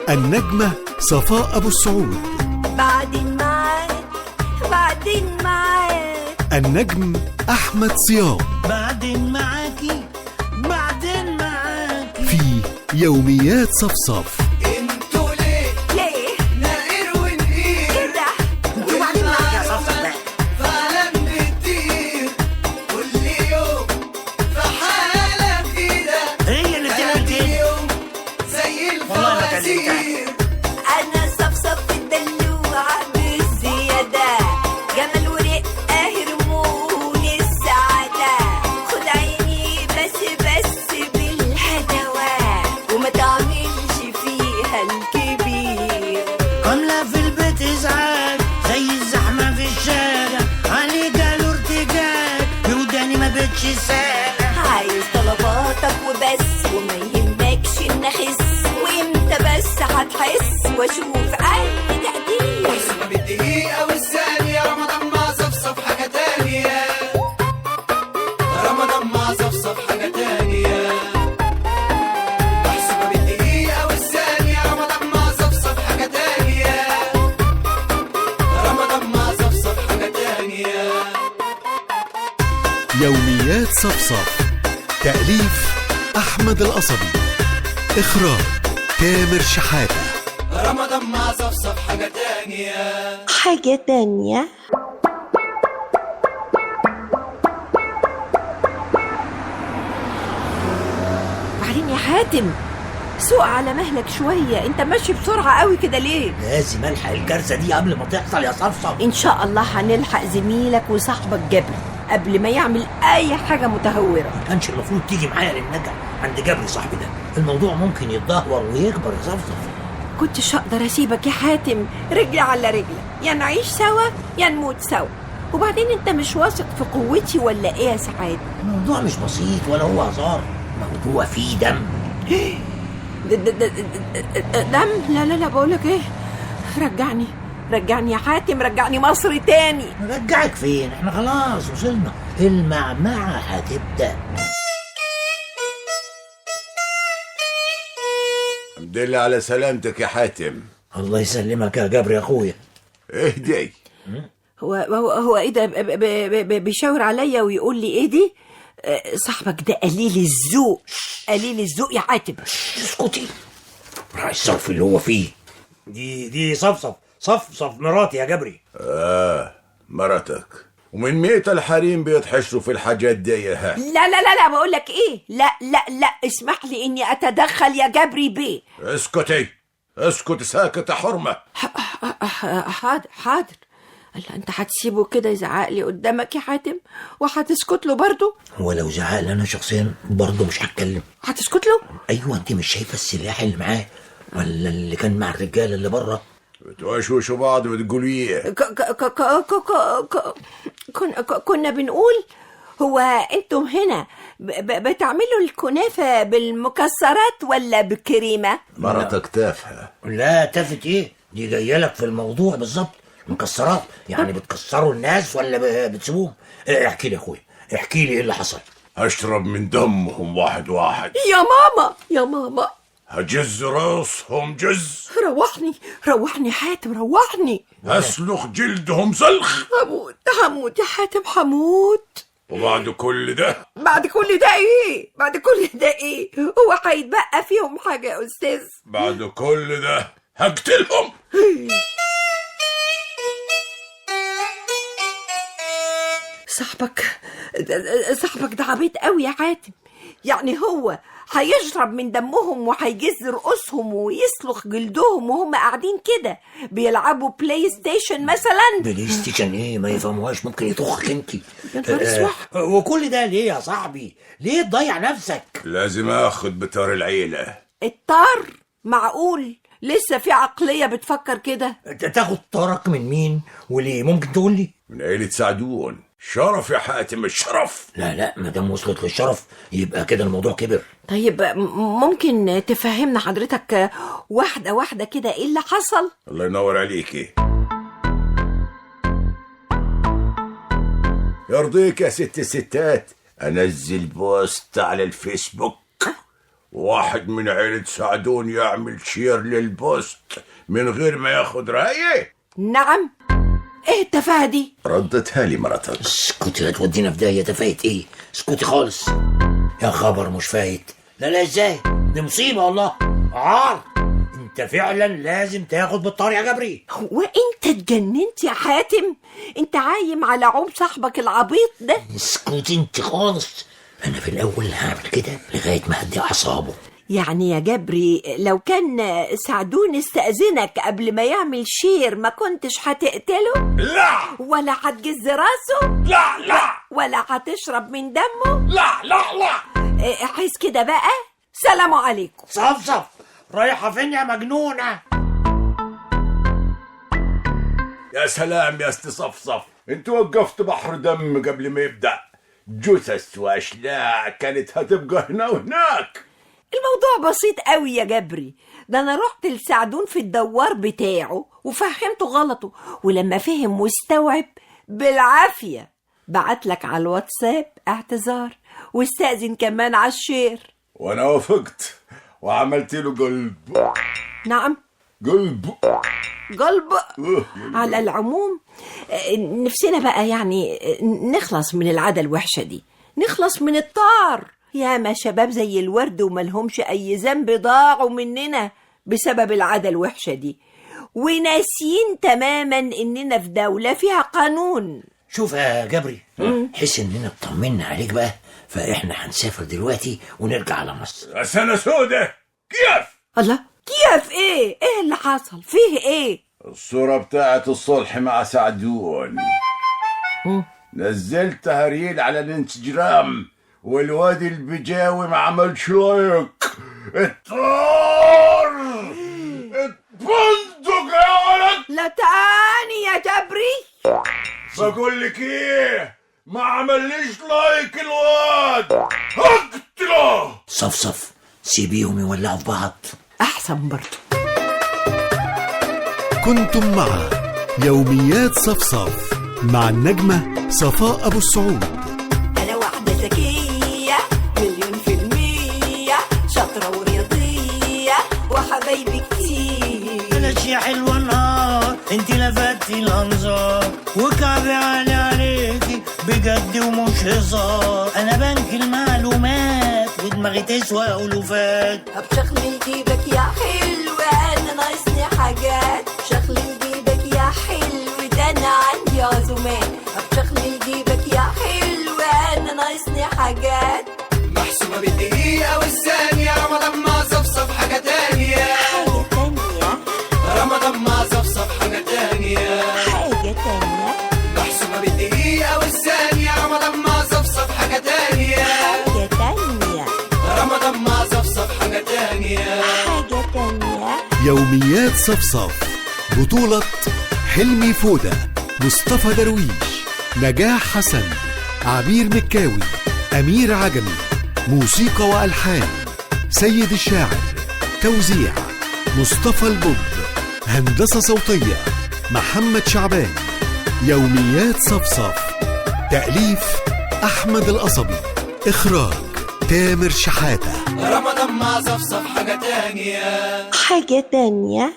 النجمة صفاء أبو السعود. بعدين معاك النجم أحمد صيام. بعدين معاكي في يوميات صفصف. انتوا ليه نائر ونقير كده وبعدين معاك يا صفصف فعلا بتطير كل يوم في حالة جديدة هي اللي بتعمل كده يوم زي الفوازير. انا صفصف الدلوعة بالزيادة جمال ورقة هرمون السعادة خد عيني بس بالهدوات وما تعملش فيها الكبير. عاملة في البيت إزعاج زي الزحمة في الشارع علي جاله ارتجاج وداني ما بقتش سالة. عايز طلباتك وبس وما يهمكش ان اخس وامتى بس هتحس واشوف اي تقدير. احسبها بالدقيقة والثانية رمضان مع صفصف حاجة تانية. رمضان مع صفصف حاجة تانية. احسبها بالدقيقة والثانية رمضان مع صفصف حاجة تانية. رمضان مع صفصف حاجة تانية. يوميات صفصف. تأليف أحمد القصبي. إخراج تامر شحاتة. رمضان مع صفصف حاجة تانية. حاجة تانية. بعدين يا حاتم سوق على مهلك شوية، انت ماشي بسرعة قوي كده ليه؟ لازم الحق الكارثه دي قبل ما تحصل يا صفصف. ان شاء الله هنلحق زميلك وصاحبك جبري قبل ما يعمل اي حاجة متهورة. ما كانش المفروض تيجي معايا للنجا عند جبري صاحبي ده، الموضوع ممكن يتدهور ويكبر يا صفصف. كنتش هقدر اسيبك يا حاتم، رجلي على رجلك، يا نعيش سوا يا نموت سوا. وبعدين انت مش واثق في قوتي ولا ايه يا سعاد؟ الموضوع مش بسيط ولا هو هزار، موضوع فيه دم. دم؟ لا بقولك ايه، رجعني يا حاتم، رجعني مصر تاني. نرجعك فين؟ احنا خلاص وصلنا، المعمعة هتبدأ. الحمد لله على سلامتك يا حاتم. الله يسلمك يا جبري يا اخويا. اهدي. هو ايه ده بيشاور عليا ويقول لي ايه دي؟ صاحبك ده قليل الذوق يا حاتم. اسكتي، راعي الصرف اللي هو فيه. دي صفصف مراتي يا جبري. مرتك. ومن ميت الحريم بيتحشروا في الحاجات دي. ها لا بقول لك ايه، لا اسمح لي اني اتدخل يا جبري بيه. اسكت ساكت يا حرمة. حاضر. قال انت هتسيبه كده يزعق لي قدامك يا حاتم وهتسكت له برضه؟ هو لو زعق لي انا شخصيا برضه مش هتكلم. هتسكت له؟ ايوه، انت مش شايفه السلاح اللي معاه ولا اللي كان مع الرجاله اللي بره؟ بتوشوشوا بعض بتقولوا ايه؟ كنا بنقول هو انتم هنا بتعملوا الكنافة بالمكسرات ولا بالكريمة؟ مرتك تافهة. لا تافت ايه، دي جايه لك في الموضوع بالظبط. مكسرات يعني بتكسروا الناس ولا بتسيبوهم؟ احكي لي يا اخويا، احكي لي ايه اللي حصل. هشرب من دمهم واحد واحد. يا ماما هجز راسهم جز. روحني حاتم، روحني. هسلخ جلدهم سلخ. هموت يا حاتم، هموت. وبعد كل ده بعد كل ده ايه هو هيتبقى فيهم حاجة يا استاذ؟ بعد كل ده هقتلهم. صاحبك ده عبيط قوي يا حاتم. يعني هو هيشرب من دمهم وهيجز رؤوسهم ويسلخ جلدهم وهم قاعدين كده بيلعبوا بلاي ستيشن مثلا؟ بلاي ستيشن ايه؟ ما يفهموهاش، ممكن يطخك انت. يا نهار اسود. وكل ده ليه يا صاحبي؟ ليه تضيع نفسك؟ لازم اخد بتار العيلة. الطار؟ معقول لسه في عقلية بتفكر كده؟ تاخد طارك من مين وليه؟ ممكن تقول لي؟ من عيلة سعدون. شرف يا حاتم، الشرف. لا ما دام وصلت للشرف يبقى كده الموضوع كبر. طيب ممكن تفهمنا حضرتك واحدة كده ايه اللي حصل؟ الله ينور عليكي. يرضيك يا ست الستات انزل بوست على الفيسبوك واحد من عيلة سعدون يعمل شير للبوست من غير ما ياخد رأيي؟ نعم. ايه التفاهة دي؟ ردتها لي مرتك. اسكتي لا تودينا في داهية. تفايت ايه؟ اسكتي خالص. يا خبر مش فايت. لا ازاي؟ دي مصيبة والله. عار. انت فعلا لازم تاخد بالطار يا جبري. هو انت اتجننت يا حاتم؟ انت عايم على عوم صاحبك العبيط ده. اسكتي انت خالص. انا في الاول هعمل كده لغاية ما اهدي اعصابه. يعني يا جبري لو كان سعدون استأذنك قبل ما يعمل شير ما كنتش هتقتله؟ لا ولا هتجز راسه؟ لا ولا هتشرب من دمه؟ لا عايز كده بقى؟ سلام عليكم. صفصف رايحة فين يا مجنونة؟ يا سلام يا استصفصف، انت وقفت بحر دم قبل ما يبدأ. جثث واشلاء كانت هتبقى هنا وهناك. الموضوع بسيط قوي يا جبري. ده انا رحت لسعدون في الدوار بتاعه وفهمته غلطه، ولما فهم واستوعب بالعافية بعتلك على الواتساب اعتذار واستأذن كمان على الشير. وانا وافقت وعملت له قلب. نعم قلب. على العموم نفسنا بقى يعني نخلص من العادة الوحشة دي، نخلص من الطار. ياما شباب زي الورد وملهمش أي ذنب ضاعوا مننا بسبب العادة الوحشة دي، وناسين تماما إننا في دولة فيها قانون. شوف يا جبري، حس إننا اطمنا عليك بقى، فإحنا هنسافر دلوقتي ونرجع على مصر. سنة سودة كيف؟ الله، كيف ايه اللي حصل؟ فيه ايه؟ الصورة بتاعت الصلح مع سعدون نزلتها ريل على الانستجرام، والواد البجاوي ما عملش لايك. الطار اتبندق يا ولد. لا تاني يا جبري. بقول لك ايه، ما عمليش لايك الواد هقتله. صفصف سيبيهم يولعوا في بعض احسن برضو. كنتم مع يوميات صفصف مع النجمة صفاء أبو السعود. أنا واحدة ذكية 1,000,000%، شاطرة ورياضية وحبايبي كتير. بلاش يا حلوة نهار، انت لفتي الانظار وكعبي عالي عليكي بجد ومش هزار. انا بنك المعلومات ودماغي تسوى الوفات. بشغل جيبك يا حلو، انا ناقصني حاجات. شغل جيبك يا حلو، ده انا عندي عزومات. بشغل جيبك يا حلو، انا ناقصني حاجات. محسوبة بالدقيقة والثانية، رمضان مع صفصف حاجة تانية. رمضان مع صفصف حاجة تانية. محسوبة بالدقيقة والثانية، رمضان مع صفصف حاجة تانية. رمضان مع صفصف حاجة تانية. يوميات صفصف، بطولة حلمي فودة، مصطفى درويش، نجاح حسن، عبير مكاوي، أمير عجمي. موسيقى وألحان سيد الشاعر، توزيع مصطفى البب، هندسة صوتية محمد شعبان. يوميات صفصف، تأليف أحمد القصبي، إخراج تامر شحاتة. رمضان مع صفصف حاجة تانية.